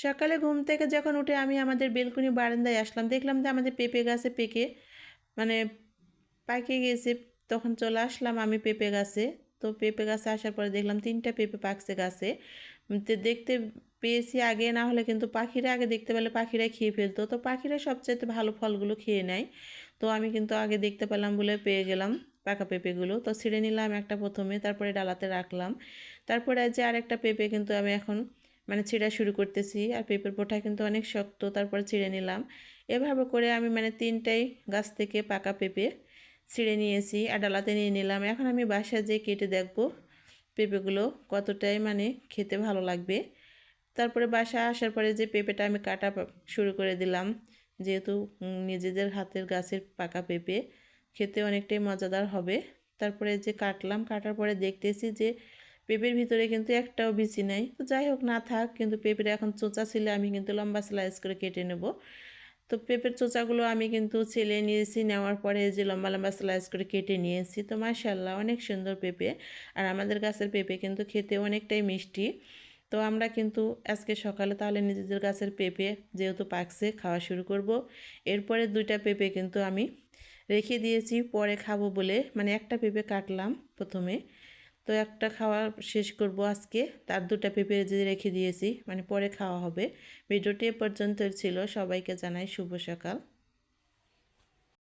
সকালে ঘুম থেকে যখন উঠে আমি আমাদের বেলকনি বারান্দায় আসলাম, দেখলাম যে আমাদের পেঁপে গাছে মানে পাকে গেছে। তখন চলে আসলাম আমি পেঁপে গাছে। তো পেঁপে গাছে আসার পরে দেখলাম 3টা পেঁপে পাকছে গাছে। তো দেখতে পেয়েছি আগে, না হলে কিন্তু পাখিরা আগে দেখতে পেলে পাখিরা খেয়ে ফেলতো। তো পাখিরা সবচাইতে ভালো ফলগুলো খেয়ে নেয়। তো আমি কিন্তু আগে দেখতে পেলাম বলে পেয়ে গেলাম পাকা পেঁপেগুলো। তো ছিঁড়ে নিলাম একটা প্রথমে, তারপরে ডালাতে রাখলাম। তারপরে যে আরেকটা পেঁপে কিন্তু আমি এখন ছিঁড়া শুরু করতেছি। আর পেঁপের বোঁটা কিন্তু অনেক শক্ত, তারপরে ছিঁড়ে নিলাম। এভাবে করে আমি 3টাই গাছ থেকে পাকা পেঁপে ছিঁড়ে নিয়েছি আর ডালাতে নিয়ে নিলাম। এখন আমি বাসায় যেয়ে কেটে দেখব পেঁপেগুলো কতটাই খেতে ভালো লাগবে। তারপরে বাসায় আসার পরে যে পেঁপেটা আমি কাটা শুরু করে দিলাম, যেহেতু নিজেদের হাতের গাছের পাকা পেঁপে খেতে অনেকটাই মজাদার হবে। তারপরে যে কাটলাম, কাটার পরে দেখতেছি যে পেঁপের ভিতরে কিন্তু একটাও বিচি নাই। তো যাই হোক, না থাক, কিন্তু পেঁপের এখন চোচা ছিল, আমি কিন্তু লম্বা স্লাইস করে কেটে নেব। তো পেঁপের চোচাগুলো আমি কিন্তু ছেলে নিয়েছি, নেওয়ার পরে যে লম্বা লম্বা স্লাইস করে কেটে নিয়েছি। তো মাশাআল্লাহ অনেক সুন্দর পেঁপে। আর আমাদের গাছের পেঁপে কিন্তু খেতে অনেকটাই মিষ্টি। তো আমরা কিন্তু আজকে সকালে তাহলে নিজেদের গাছের পেঁপে যেহেতু পাকছে খাওয়া শুরু করব। এরপরে 2টা পেঁপে কিন্তু আমি রেখে দিয়েছি পরে খাবো বলে, একটা পেঁপে কাটলাম প্রথমে। তো একটা খাওয়া শেষ করব আজকে, তার 2টা পেঁপে যে রেখে দিয়েছি পরে খাওয়া হবে। ভিডিওটি এ পর্যন্ত ছিল। সবাইকে জানাই শুভ সকাল।